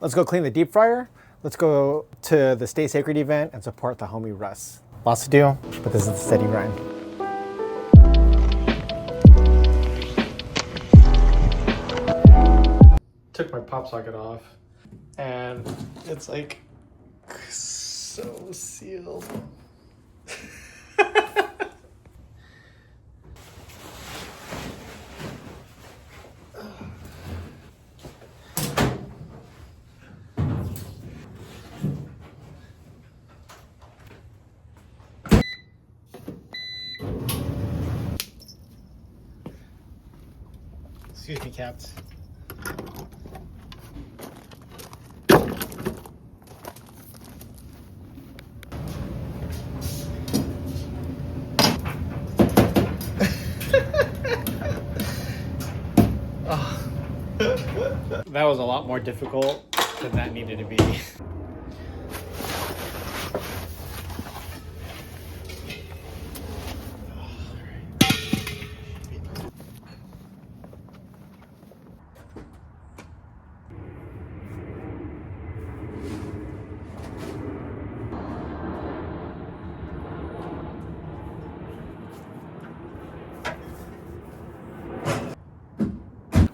Let's go clean the deep fryer. Let's go to the Stay Sacred event and support the homie Russ. Lots to do, but this is the steady grind. Took my pop socket off and it's like so sealed. Excuse me, cats. Oh. That was a lot more difficult than that needed to be.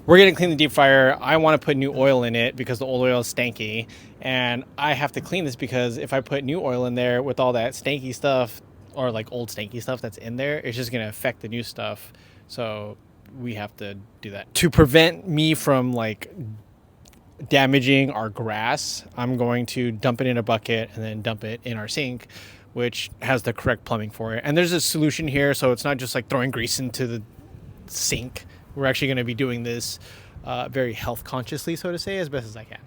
We're gonna clean the deep fryer. I want to put new oil in it because the old oil is stanky, and I have to clean this because if I put new oil in there with all that stanky stuff or like old stanky stuff that's in there, it's just gonna affect the new stuff. So we have to do that. To prevent me from like damaging our grass, I'm going to dump it in a bucket and then dump it in our sink, which has the correct plumbing for it. And there's a solution here, so it's not just like throwing grease into the sink. We're actually going to be doing this very health consciously, so to say, as best as I can.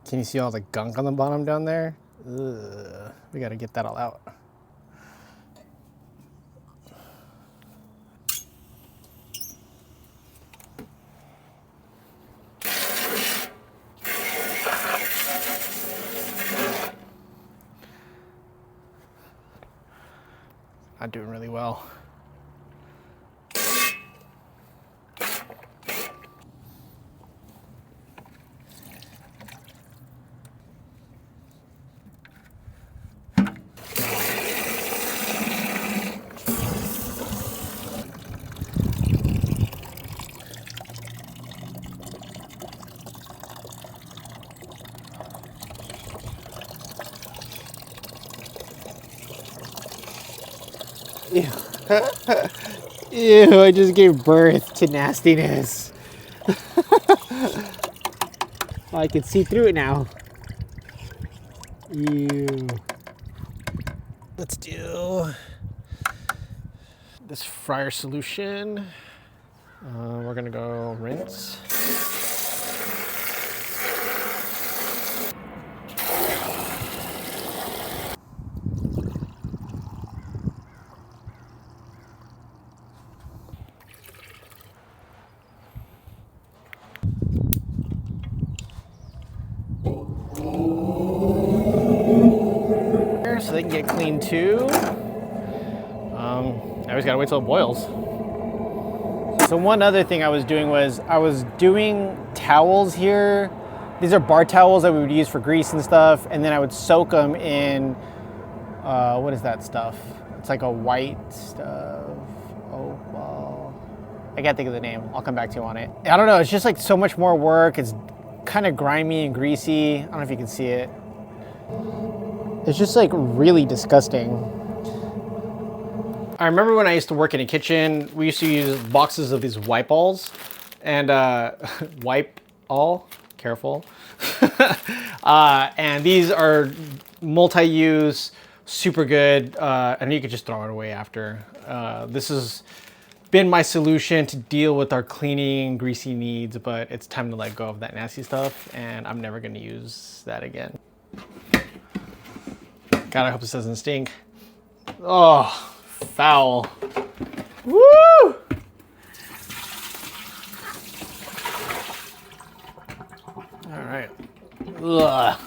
Can you see all the gunk on the bottom down there? Ugh, we got to get that all out. Not doing really well. Ew. Ew, I just gave birth to nastiness. Oh, I can see through it now. Ew. Let's do this fryer solution. We're gonna go rinse. So they can get clean too. I always gotta wait till it boils. So one other thing I was doing was I was doing towels here. These are bar towels that we would use for grease and stuff, and then I would soak them in what is that stuff? It's like a white stuff. Oh, well, I can't think of the name. I'll come back to you on it. I don't know. It's just like so much more work. It's kind of grimy and greasy. I don't know if you can see it. It's just like really disgusting. I remember when I used to work in a kitchen, we used to use boxes of these wipe alls and wipe all, careful. And these are multi-use, super good, and you could just throw it away after. This has been my solution to deal with our cleaning, greasy needs, but it's time to let go of that nasty stuff, and I'm never gonna use that again. God, I hope this doesn't stink. Oh, foul. Woo! All right, Ugh.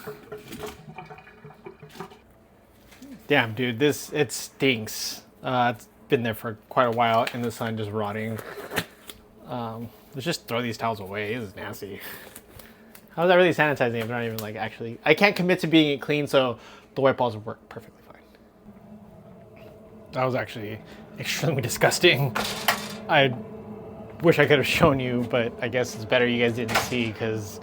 Damn, dude, it stinks. It's been there for quite a while in the sun, just rotting. Let's just throw these towels away. This is nasty. How's that really sanitizing if they're not even like actually? I can't commit to being it clean, so the white balls work perfectly fine. That was actually extremely disgusting. I wish I could have shown you, but I guess it's better you guys didn't see because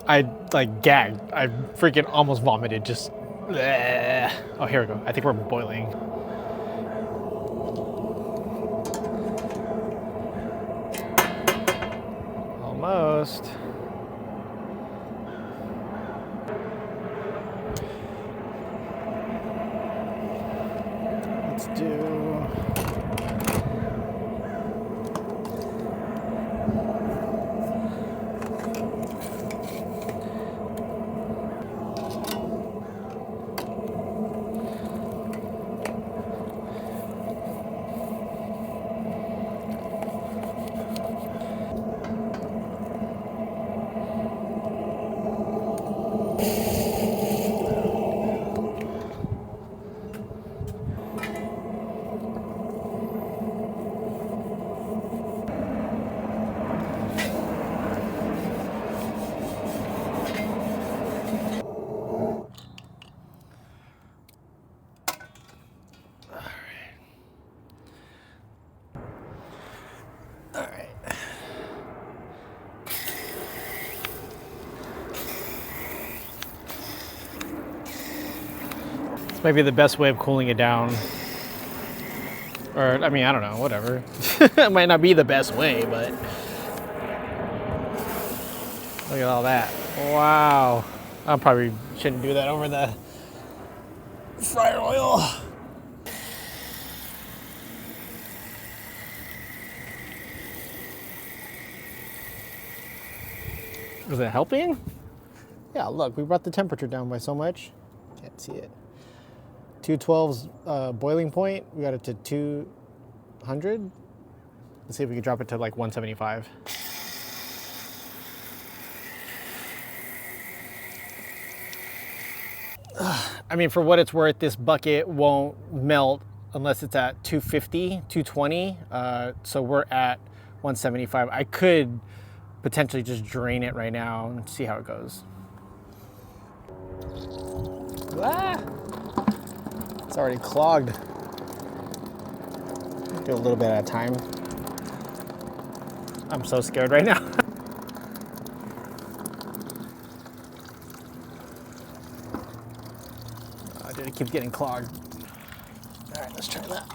I like gagged. I freaking almost vomited. Just. Bleh. Oh, here we go. I think we're boiling. Almost. Let's do. This might be the best way of cooling it down. Or, I mean, I don't know, whatever. It might not be the best way, but... Look at all that. Wow. I probably shouldn't do that over the fryer oil. Is it helping? Yeah, look, we brought the temperature down by so much. Can't see it. 212's boiling point. We got it to 200. Let's see if we can drop it to like 175. I mean, for what it's worth, this bucket won't melt unless it's at 250, 220. So we're at 175. I could potentially just drain it right now and see how it goes. Ah! It's already clogged. Do a little bit at a time. I'm so scared right now. Oh, dude, it keeps getting clogged. All right, let's try that.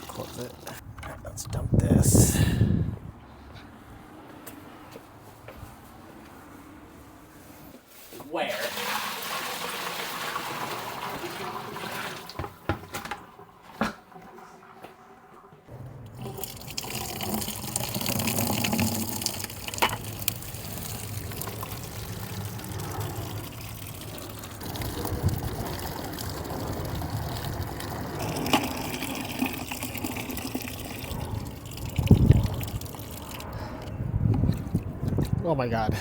Close it. All right, let's dump this. Where? Oh my God.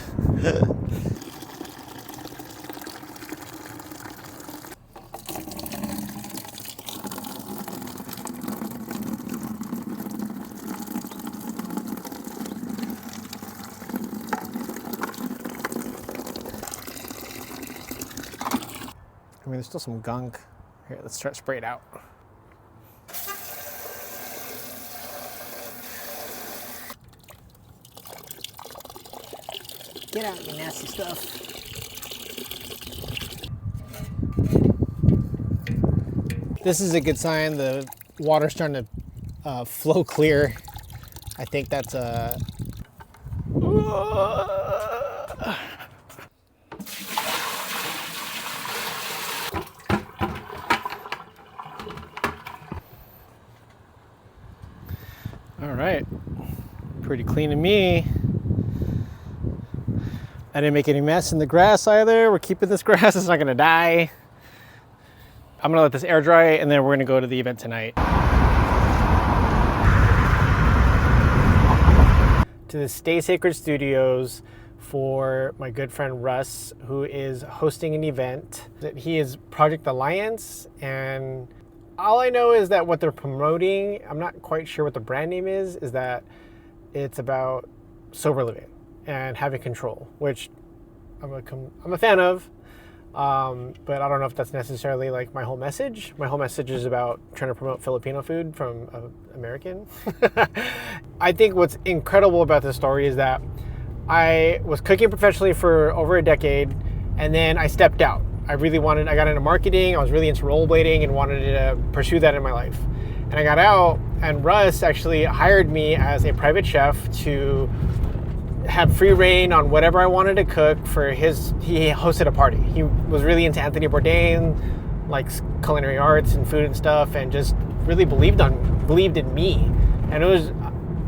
I mean, there's still some gunk. Here, let's try to spray it out. Get out, you nasty stuff. This is a good sign. The water's starting to flow clear. I think that's a... All right, pretty clean to me. I didn't make any mess in the grass either. We're keeping this grass, it's not gonna die. I'm gonna let this air dry and then we're gonna go to the event tonight. To the Stay Sacred Studios for my good friend Russ, who is hosting an event. He is Project Alliance, and all I know is that what they're promoting, I'm not quite sure what the brand name is that it's about sober living and having control, which I'm a fan of, but I don't know if that's necessarily like my whole message. My whole message is about trying to promote Filipino food from American. I think what's incredible about this story is that I was cooking professionally for over a decade, and then I stepped out. I got into marketing, I was really into rollerblading and wanted to pursue that in my life. And I got out, and Russ actually hired me as a private chef to have free reign on whatever I wanted to cook for he hosted a party. He was really into Anthony Bourdain, like culinary arts and food and stuff, and just really believed in me. And it was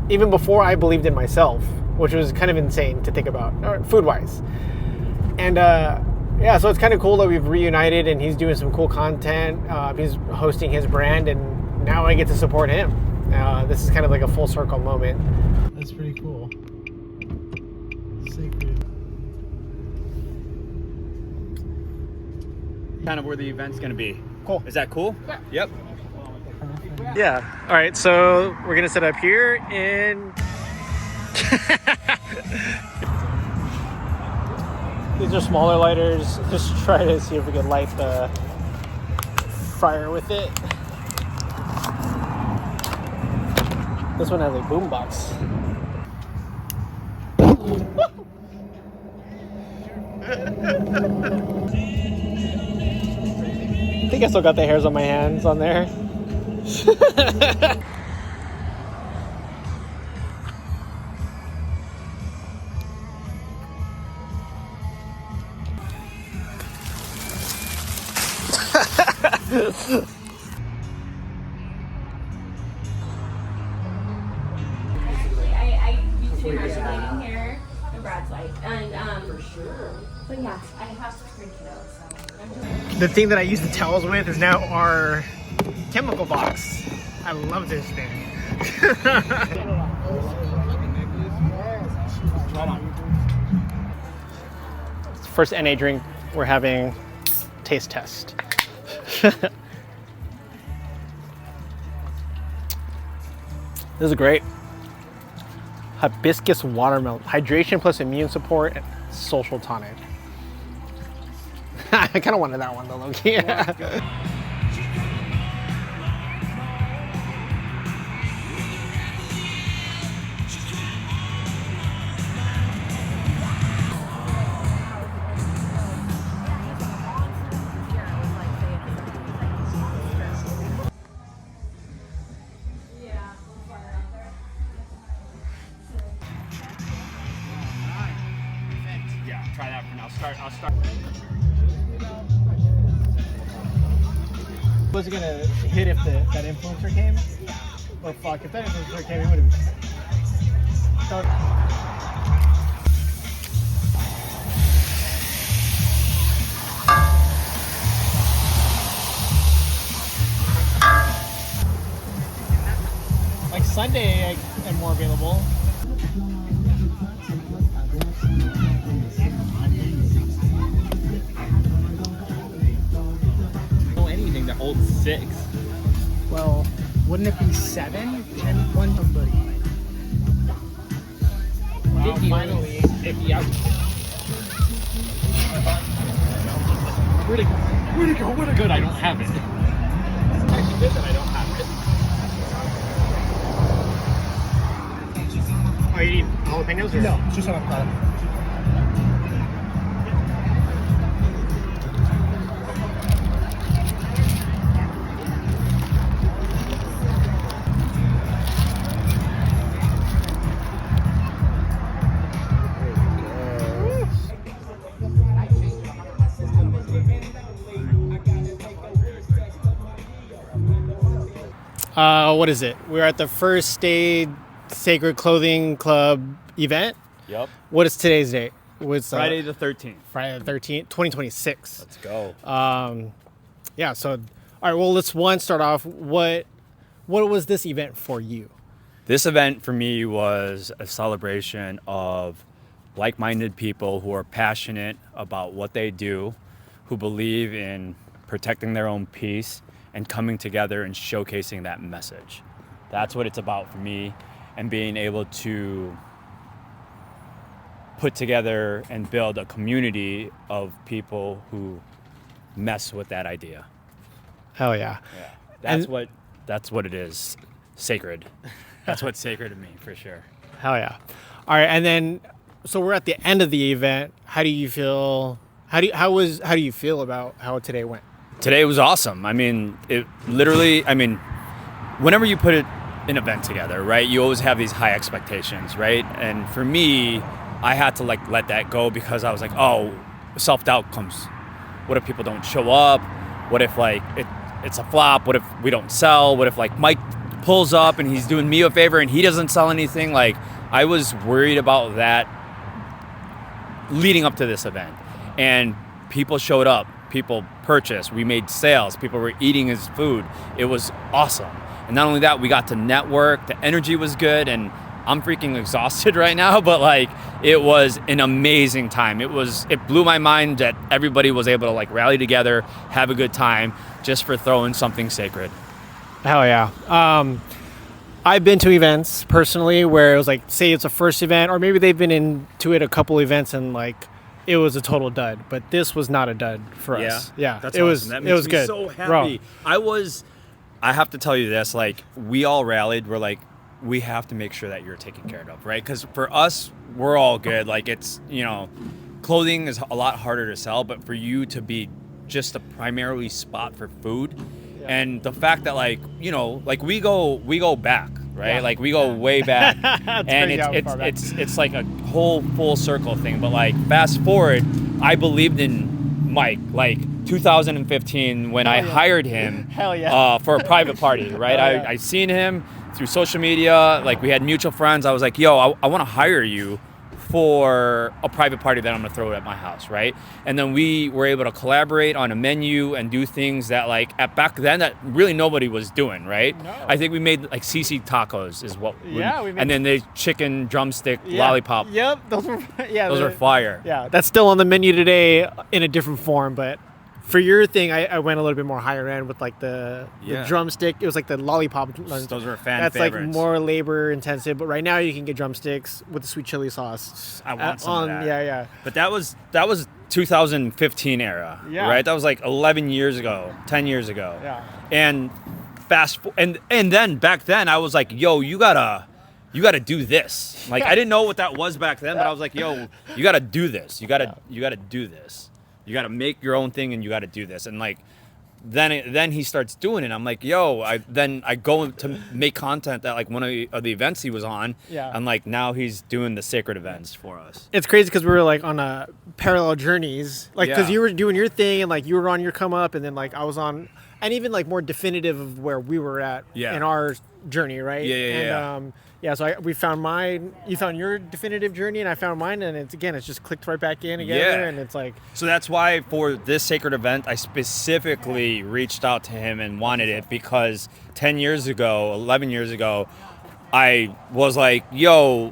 even before I believed in myself, which was kind of insane to think about, food-wise. And yeah, so it's kind of cool that we've reunited and he's doing some cool content. He's hosting his brand, and now I get to support him. This is kind of like a full circle moment. That's pretty cool. Sacred. Kind of where the event's going to be. Cool. Is that cool? Yeah. Yep. Yeah. All right, so we're going to set up here in... These are smaller lighters. Just try to see if we can light the fryer with it. This one has a boombox. I think I still got the hairs on my hands on there. I used to be marshmallow here in Brad's life, and for sure. But yeah, I have to drink it out. So The thing that I use the towels with is now our chemical box. I love this thing. First NA drink we're having. Taste test. This is great. Hibiscus watermelon. Hydration plus immune support and social tonic. I kind of wanted that one though, Loki. Yeah, try that for now. I'll start. Was it gonna hit if that influencer came? Or fuck, if that influencer came, it would have. Like Sunday, I'm more available. Anything that holds 6. Well, wouldn't it be 7? 10, 1, somebody. Wow, finally. Yeah. Where'd it go? Good, I don't have it. It's actually good that I don't have it. Oh, you need jalapenos or? No, just avocado. What is it? We're at the first Stay Sacred Clothing Club event. Yep. What is today's date? What's Friday the 13th. Friday the 13th, 2026. Let's go. Yeah, so All right. Well, let's start off. What was this event for you? This event for me was a celebration of like-minded people who are passionate about what they do, who believe in protecting their own peace and coming together and showcasing that message. That's what it's about for me, and being able to put together and build a community of people who mess with that idea. Hell yeah. That's what it is. Sacred. That's what's sacred to me, for sure. Hell yeah. All right. And then, so we're at the end of the event. How do you feel? How do you feel about how today went? Today was awesome. I mean, it literally, whenever you put an event together, right, you always have these high expectations, right? And for me, I had to let that go, because I was like, oh, self-doubt comes. What if people don't show up? What if it's a flop? What if we don't sell? What if Mike pulls up and he's doing me a favor and he doesn't sell anything? I was worried about that leading up to this event, and people showed up, people purchased, we made sales, people were eating his food. It was awesome. And not only that, we got to network, the energy was good, and I'm freaking exhausted right now, but it was an amazing time. It blew my mind that everybody was able to rally together, have a good time, just for throwing something sacred. Hell yeah. I've been to events personally where it was say it's a first event, or maybe they've been into it a couple events and it was a total dud, but this was not a dud for us. Yeah. That's it awesome. was, That it makes was me good. so happy. Bro. I have to tell you this, we all rallied. We're we have to make sure that you're taken care of, right? Because for us, we're all good. It's, clothing is a lot harder to sell, but for you to be just a primarily spot for food, and the fact that we go back, right? Yeah. We go way back, and it's it's like a whole full circle thing. But fast forward, I believed in Mike 2015 when I hired him. Hell yeah. For a private party, right? Hell yeah. I seen him through social media. We had mutual friends. I was like, yo, I want to hire you for a private party that I'm gonna throw at my house, right? And then we were able to collaborate on a menu and do things that at back then that really nobody was doing, right? No. I think we made CC tacos is what. We made. And then the chicken drumstick lollipop. Yep, those were Those are fire. Yeah, that's still on the menu today in a different form, but for your thing, I went a little bit more higher end with the drumstick. It was the lollipop. Those were fan That's favorites. More labor intensive, but right now you can get drumsticks with the sweet chili sauce. I want some of that. Yeah. But that was 2015 era, right? That was 11 years ago, 10 years ago. Yeah. And and then back then I was like, yo, you gotta do this. I didn't know what that was back then, but I was like, yo, you gotta do this. You gotta do this. You got to make your own thing, and you got to do this. And then he starts doing it. I'm like, yo, I go to make content at one of the events he was on. Yeah. And now he's doing the sacred events for us. It's crazy because we were on a parallel journeys, because you were doing your thing and you were on your come up, and then I was on, and even more definitive of where we were at in our journey, right? Yeah. So we found mine. You found your definitive journey, and I found mine, and it's just clicked right back in together, and it's So that's why for this sacred event, I specifically reached out to him and wanted it, because 10 years ago, 11 years ago, I was like, yo,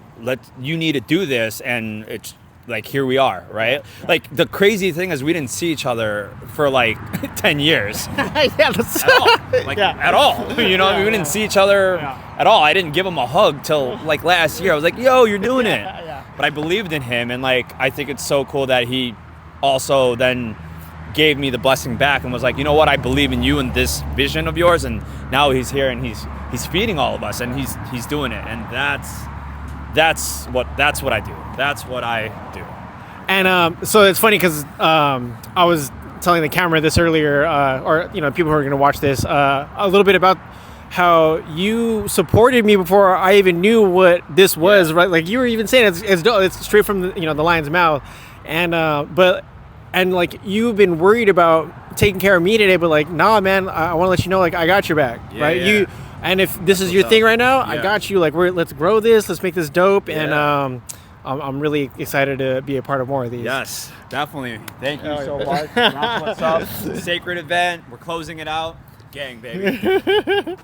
you need to do this, and it's here we are, right? The crazy thing is we didn't see each other for 10 years. That's at all. At all. We didn't see each other at all. I didn't give him a hug till last year. I was like, yo, you're doing it. But I believed in him, and I think it's so cool that he also then gave me the blessing back and was like, you know what, I believe in you and this vision of yours, and now he's here and he's feeding all of us, and he's doing it, and that's what I do. That's what I do. And so it's funny because I was telling the camera this earlier, or people who are going to watch this, a little bit about how you supported me before I even knew what this was, right? You were even saying it's straight from the lion's mouth, and you've been worried about taking care of me today, but nah, man, I want to let you know, I got your back, right? Yeah. And if this is your thing right now, I got you. Let's grow this. Let's make this dope. And I'm really excited to be a part of more of these. Yes, definitely. Thank you so much. That's what's up. Sacred event. We're closing it out. Gang, baby.